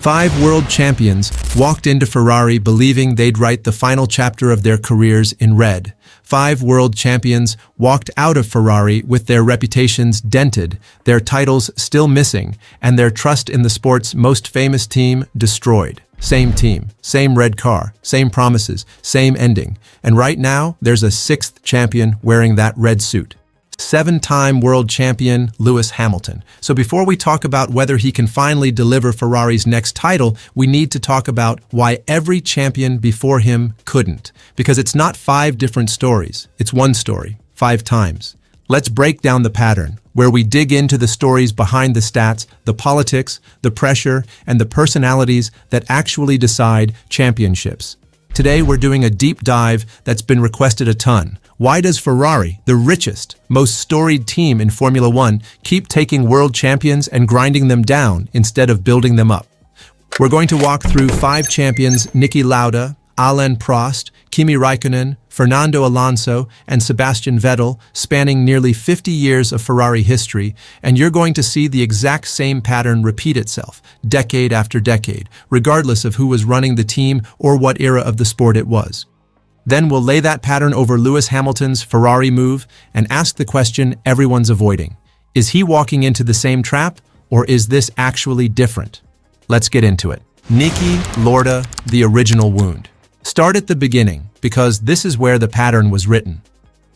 5 world champions walked into Ferrari believing they'd write the final chapter of their careers in red. 5 world champions walked out of Ferrari with their reputations dented, their titles still missing, and their trust in the sport's most famous team destroyed. Same team, same red car, same promises, same ending. And right now, there's a 6th champion wearing that red suit. 7-time world champion Lewis Hamilton. So before we talk about whether he can finally deliver Ferrari's next title, we need to talk about why every champion before him couldn't. Because it's not 5 different stories, it's one story, 5 times. Let's break down the pattern, where we dig into the stories behind the stats, the politics, the pressure, and the personalities that actually decide championships. Today we're doing a deep dive that's been requested a ton. Why does Ferrari, the richest, most storied team in Formula One, keep taking world champions and grinding them down instead of building them up? We're going to walk through 5 champions: NIKI LAURDA, ALAIN PROST, KIMI RÄIKKÖNEN, Fernando Alonso, and Sebastian Vettel, spanning nearly 50 years of Ferrari history, and you're going to see the exact same pattern repeat itself, decade after decade, regardless of who was running the team or what era of the sport it was. Then we'll lay that pattern over Lewis Hamilton's Ferrari move and ask the question everyone's avoiding. Is he walking into the same trap, or is this actually different? Let's get into it. NIKI LAURDA, the original wound. Start at the beginning, because this is where the pattern was written.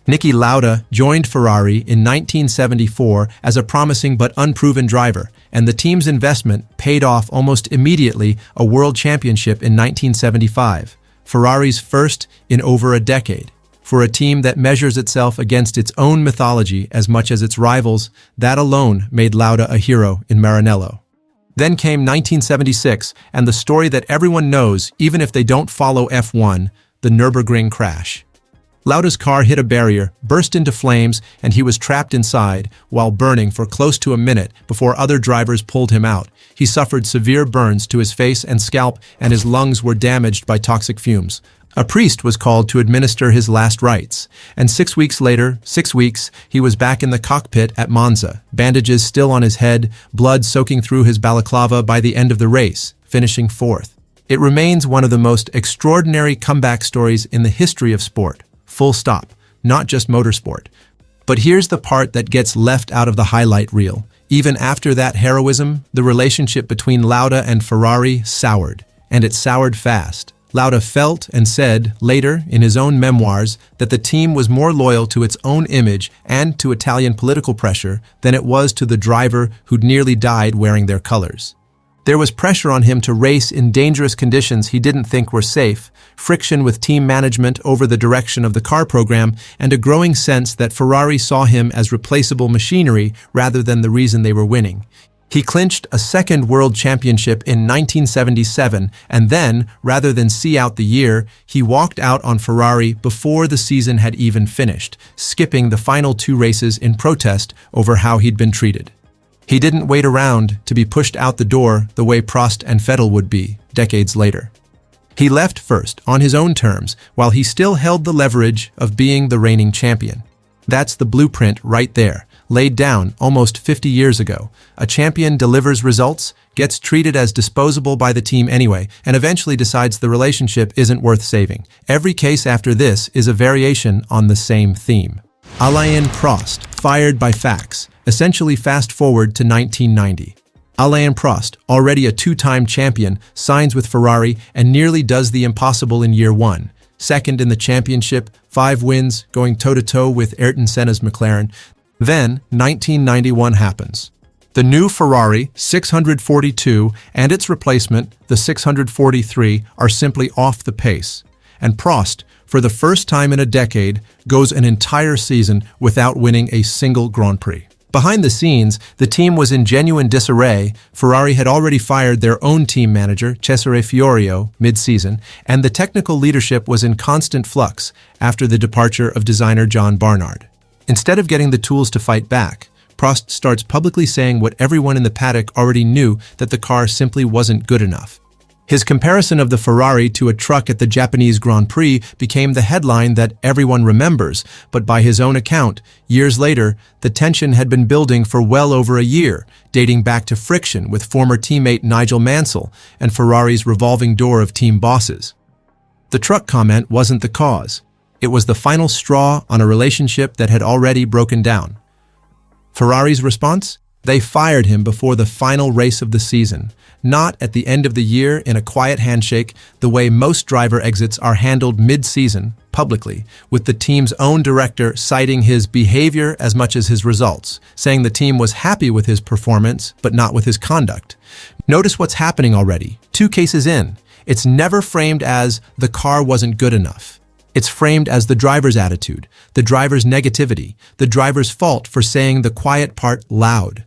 NIKI LAURDA joined Ferrari in 1974 as a promising but unproven driver, and the team's investment paid off almost immediately: a world championship in 1975. Ferrari's first in over a decade. For a team that measures itself against its own mythology as much as its rivals, that alone made Lauda a hero in Maranello. Then came 1976, and the story that everyone knows, even if they don't follow F1, the Nürburgring crash. Lauda's car hit a barrier, burst into flames, and he was trapped inside, while burning for close to a minute before other drivers pulled him out. He suffered severe burns to his face and scalp, and his lungs were damaged by toxic fumes. A priest was called to administer his last rites, and 6 weeks later, he was back in the cockpit at Monza, bandages still on his head, blood soaking through his balaclava by the end of the race, finishing 4th. It remains one of the most extraordinary comeback stories in the history of sport. Full stop, not just motorsport. But here's the part that gets left out of the highlight reel. Even after that heroism, the relationship between Lauda and Ferrari soured, and it soured fast. Lauda felt and said later in his own memoirs that the team was more loyal to its own image and to Italian political pressure than it was to the driver who'd nearly died wearing their colors. There was pressure on him to race in dangerous conditions he didn't think were safe, friction with team management over the direction of the car program, and a growing sense that Ferrari saw him as replaceable machinery rather than the reason they were winning. He clinched a 2nd world championship in 1977, and then, rather than see out the year, he walked out on Ferrari before the season had even finished, skipping the final 2 races in protest over how he'd been treated. He didn't wait around to be pushed out the door the way Prost and Vettel would be, decades later. He left first, on his own terms, while he still held the leverage of being the reigning champion. That's the blueprint right there, laid down almost 50 years ago. A champion delivers results, gets treated as disposable by the team anyway, and eventually decides the relationship isn't worth saving. Every case after this is a variation on the same theme. Alain Prost, fired by fax. Essentially fast forward to 1990. Alain Prost, already a 2-time champion, signs with Ferrari and nearly does the impossible in year 1. 2nd in the championship, 5 wins, going toe-to-toe with Ayrton Senna's McLaren. Then, 1991 happens. The new Ferrari 642 and its replacement, the 643, are simply off the pace. And Prost, for the first time in a decade, goes an entire season without winning a single Grand Prix. Behind the scenes, the team was in genuine disarray. Ferrari had already fired their own team manager, Cesare Fiorio, mid-season, and the technical leadership was in constant flux after the departure of designer John Barnard. Instead of getting the tools to fight back, Prost starts publicly saying what everyone in the paddock already knew, that the car simply wasn't good enough. His comparison of the Ferrari to a truck at the Japanese Grand Prix became the headline that everyone remembers, but by his own account, years later, the tension had been building for well over a year, dating back to friction with former teammate Nigel Mansell and Ferrari's revolving door of team bosses. The truck comment wasn't the cause. It was the final straw on a relationship that had already broken down. Ferrari's response? They fired him before the final race of the season, not at the end of the year in a quiet handshake the way most driver exits are handled mid-season, publicly, with the team's own director citing his behavior as much as his results, saying the team was happy with his performance but not with his conduct. Notice what's happening already, 2 cases in. It's never framed as the car wasn't good enough. It's framed as the driver's attitude, the driver's negativity, the driver's fault for saying the quiet part loud.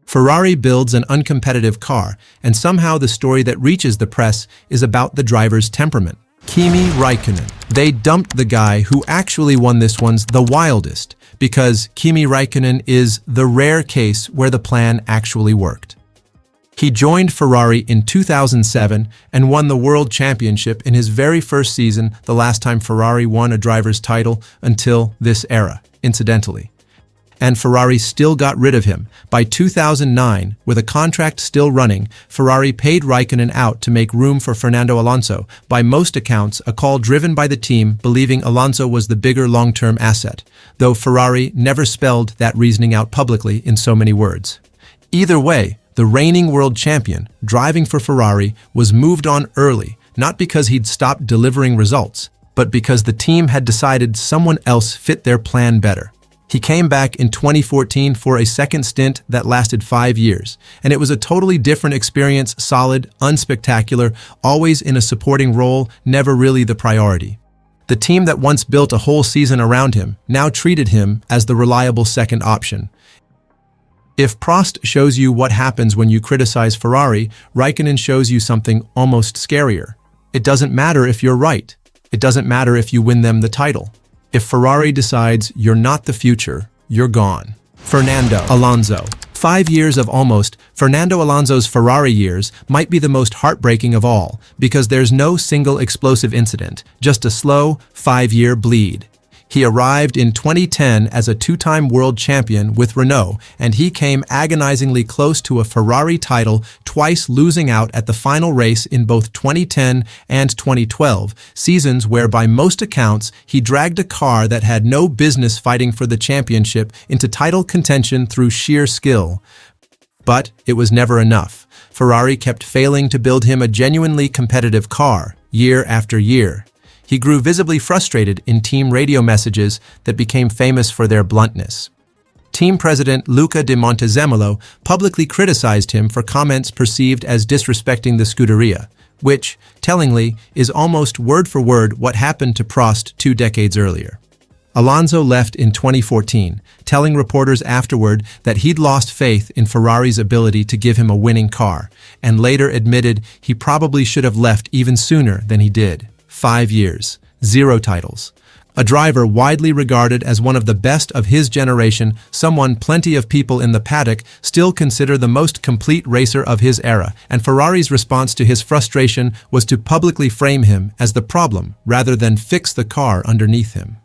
Ferrari builds an uncompetitive car, and somehow the story that reaches the press is about the driver's temperament. KIMI Räikkönen. They dumped the guy who actually won this one's the wildest, because KIMI Räikkönen is the rare case where the plan actually worked. He joined Ferrari in 2007 and won the World Championship in his very first season, the last time Ferrari won a driver's title until this era, incidentally. And Ferrari still got rid of him. By 2009, with a contract still running, Ferrari paid Räikkönen out to make room for Fernando Alonso, by most accounts a call driven by the team believing Alonso was the bigger long-term asset, though Ferrari never spelled that reasoning out publicly in so many words. Either way, the reigning world champion, driving for Ferrari, was moved on early, not because he'd stopped delivering results, but because the team had decided someone else fit their plan better. He came back in 2014 for a second stint that lasted 5 years, and it was a totally different experience, solid, unspectacular, always in a supporting role, never really the priority. The team that once built a whole season around him now treated him as the reliable second option. If Prost shows you what happens when you criticize Ferrari, Räikkönen shows you something almost scarier. It doesn't matter if you're right. It doesn't matter if you win them the title. If Ferrari decides you're not the future, you're gone. Fernando Alonso. 5 years of almost Fernando Alonso's Ferrari years might be the most heartbreaking of all, because there's no single explosive incident, just a slow 5-year bleed. He arrived in 2010 as a 2-time world champion with Renault, and he came agonizingly close to a Ferrari title, twice losing out at the final race in both 2010 and 2012, seasons where by most accounts he dragged a car that had no business fighting for the championship into title contention through sheer skill. But it was never enough. Ferrari kept failing to build him a genuinely competitive car, year after year. He grew visibly frustrated in team radio messages that became famous for their bluntness. Team president Luca di Montezemolo publicly criticized him for comments perceived as disrespecting the Scuderia, which, tellingly, is almost word for word what happened to Prost 2 decades earlier. Alonso left in 2014, telling reporters afterward that he'd lost faith in Ferrari's ability to give him a winning car, and later admitted he probably should have left even sooner than he did. 5 years, 0 titles. A driver widely regarded as one of the best of his generation, someone plenty of people in the paddock still consider the most complete racer of his era, and Ferrari's response to his frustration was to publicly frame him as the problem rather than fix the car underneath him.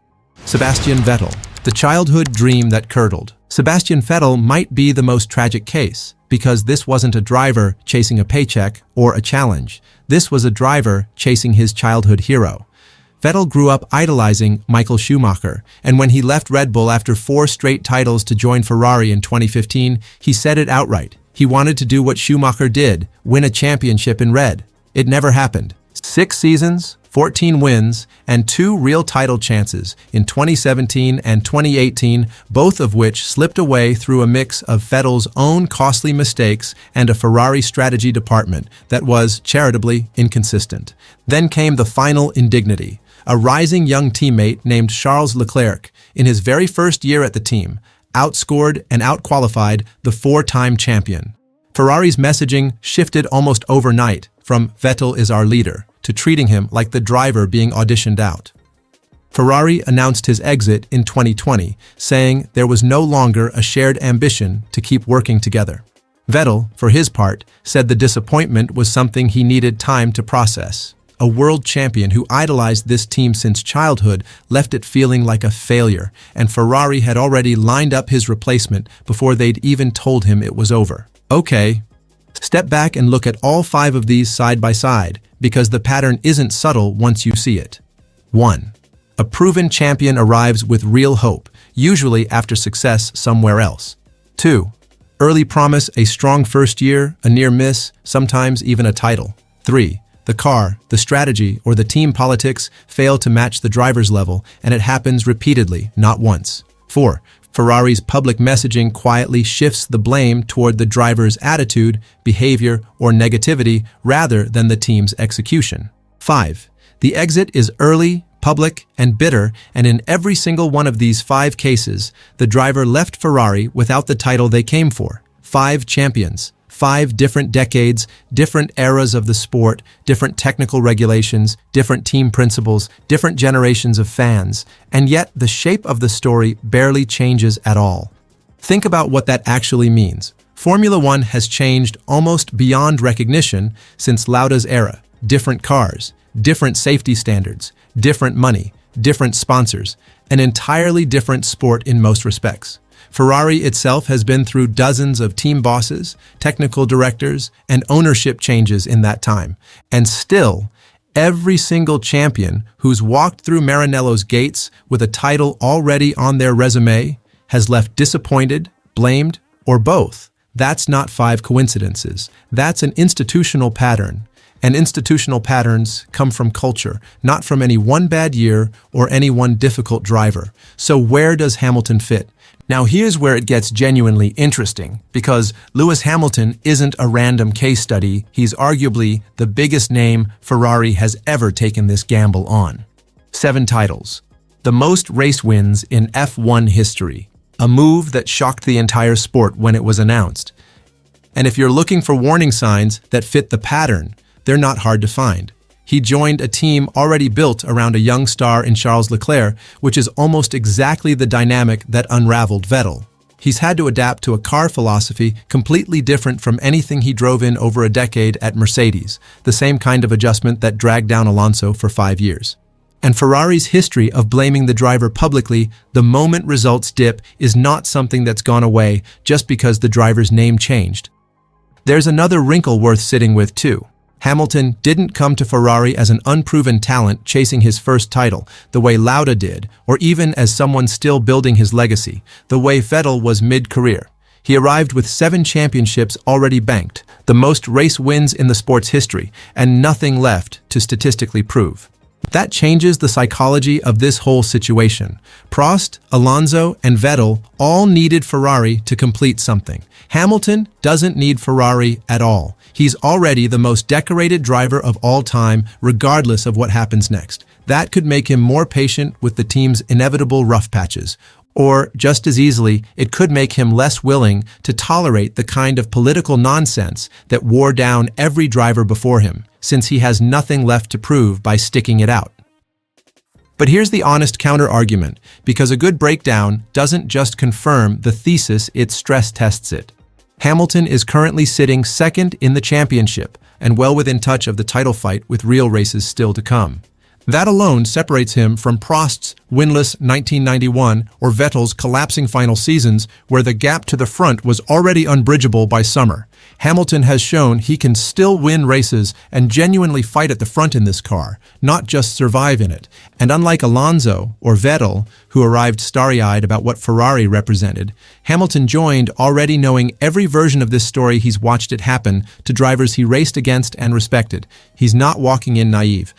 Sebastian Vettel, the childhood dream that curdled. Sebastian Vettel might be the most tragic case, because this wasn't a driver chasing a paycheck or a challenge. This was a driver chasing his childhood hero. Vettel grew up idolizing Michael Schumacher, and when he left Red Bull after 4 straight titles to join Ferrari in 2015, he said it outright. He wanted to do what Schumacher did, win a championship in red. It never happened. 6 seasons, 14 wins, and 2 real title chances in 2017 and 2018, both of which slipped away through a mix of Vettel's own costly mistakes and a Ferrari strategy department that was, charitably, inconsistent. Then came the final indignity. A rising young teammate named Charles Leclerc, in his very first year at the team, outscored and outqualified the 4-time champion. Ferrari's messaging shifted almost overnight from "Vettel is our leader" to treating him like the driver being auditioned out. Ferrari announced his exit in 2020, saying there was no longer a shared ambition to keep working together. Vettel, for his part, said the disappointment was something he needed time to process. A world champion who idolized this team since childhood left it feeling like a failure, and Ferrari had already lined up his replacement before they'd even told him it was over. Okay, step back and look at all 5 of these side by side, because the pattern isn't subtle once you see it. 1. A proven champion arrives with real hope, usually after success somewhere else. 2. Early promise, a strong first year, a near miss, sometimes even a title. 3. The car, the strategy, or the team politics fail to match the driver's level, and it happens repeatedly, not once. 4. Ferrari's public messaging quietly shifts the blame toward the driver's attitude, behavior, or negativity rather than the team's execution. 5. The exit is early, public, and bitter, and in every single one of these 5 cases, the driver left Ferrari without the title they came for. 5 champions, 5 different decades, different eras of the sport, different technical regulations, different team principles, different generations of fans, and yet the shape of the story barely changes at all. Think about what that actually means. Formula One has changed almost beyond recognition since Lauda's era. Different cars, different safety standards, different money, different sponsors, an entirely different sport in most respects. Ferrari itself has been through dozens of team bosses, technical directors, and ownership changes in that time. And still, every single champion who's walked through Maranello's gates with a title already on their resume has left disappointed, blamed, or both. That's not 5 coincidences. That's an institutional pattern. And institutional patterns come from culture, not from any one bad year or any one difficult driver. So where does Hamilton fit? Now here's where it gets genuinely interesting, because Lewis Hamilton isn't a random case study. He's arguably the biggest name Ferrari has ever taken this gamble on. 7 titles. The most race wins in F1 history. A move that shocked the entire sport when it was announced. And if you're looking for warning signs that fit the pattern, they're not hard to find. He joined a team already built around a young star in Charles Leclerc, which is almost exactly the dynamic that unraveled Vettel. He's had to adapt to a car philosophy completely different from anything he drove in over a decade at Mercedes, the same kind of adjustment that dragged down Alonso for 5 years. And Ferrari's history of blaming the driver publicly the moment results dip is not something that's gone away just because the driver's name changed. There's another wrinkle worth sitting with too. Hamilton didn't come to Ferrari as an unproven talent chasing his first title, the way Lauda did, or even as someone still building his legacy, the way Vettel was mid-career. He arrived with 7 championships already banked, the most race wins in the sport's history, and nothing left to statistically prove. That changes the psychology of this whole situation. Prost, Alonso, and Vettel all needed Ferrari to complete something. Hamilton doesn't need Ferrari at all. He's already the most decorated driver of all time, regardless of what happens next. That could make him more patient with the team's inevitable rough patches. Or, just as easily, it could make him less willing to tolerate the kind of political nonsense that wore down every driver before him, since he has nothing left to prove by sticking it out. But here's the honest counter-argument, because a good breakdown doesn't just confirm the thesis, it stress tests it. Hamilton is currently sitting second in the championship, and well within touch of the title fight with real races still to come. That alone separates him from Prost's winless 1991 or Vettel's collapsing final seasons, where the gap to the front was already unbridgeable by summer. Hamilton has shown he can still win races and genuinely fight at the front in this car, not just survive in it. And unlike Alonso or Vettel, who arrived starry-eyed about what Ferrari represented, Hamilton joined already knowing every version of this story he's watched it happen to drivers he raced against and respected. He's not walking in naive.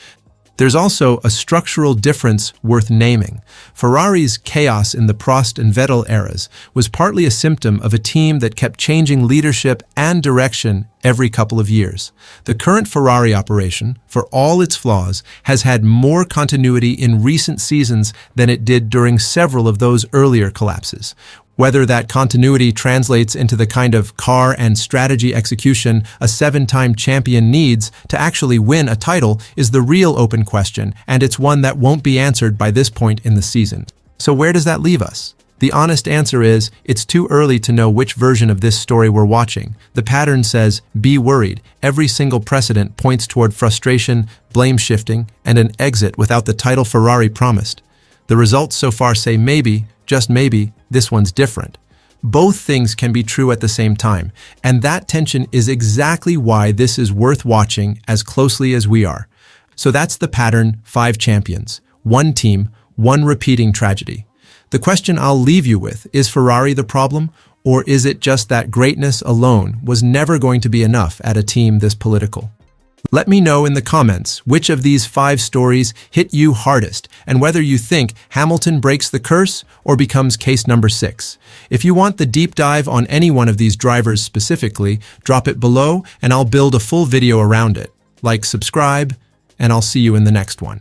There's also a structural difference worth naming. Ferrari's chaos in the Prost and Vettel eras was partly a symptom of a team that kept changing leadership and direction every couple of years. The current Ferrari operation, for all its flaws, has had more continuity in recent seasons than it did during several of those earlier collapses. Whether that continuity translates into the kind of car and strategy execution a 7-time champion needs to actually win a title is the real open question, and it's one that won't be answered by this point in the season. So where does that leave us? The honest answer is, it's too early to know which version of this story we're watching. The pattern says, be worried. Every single precedent points toward frustration, blame shifting, and an exit without the title Ferrari promised. The results so far say maybe, just maybe, this one's different. Both things can be true at the same time, and that tension is exactly why this is worth watching as closely as we are. So that's the pattern, 5 champions, 1 team, 1 repeating tragedy. The question I'll leave you with, is Ferrari the problem, or is it just that greatness alone was never going to be enough at a team this political? Let me know in the comments which of these 5 stories hit you hardest and whether you think Hamilton breaks the curse or becomes case number 6. If you want the deep dive on any one of these drivers specifically, drop it below and I'll build a full video around it. Like, subscribe, and I'll see you in the next one.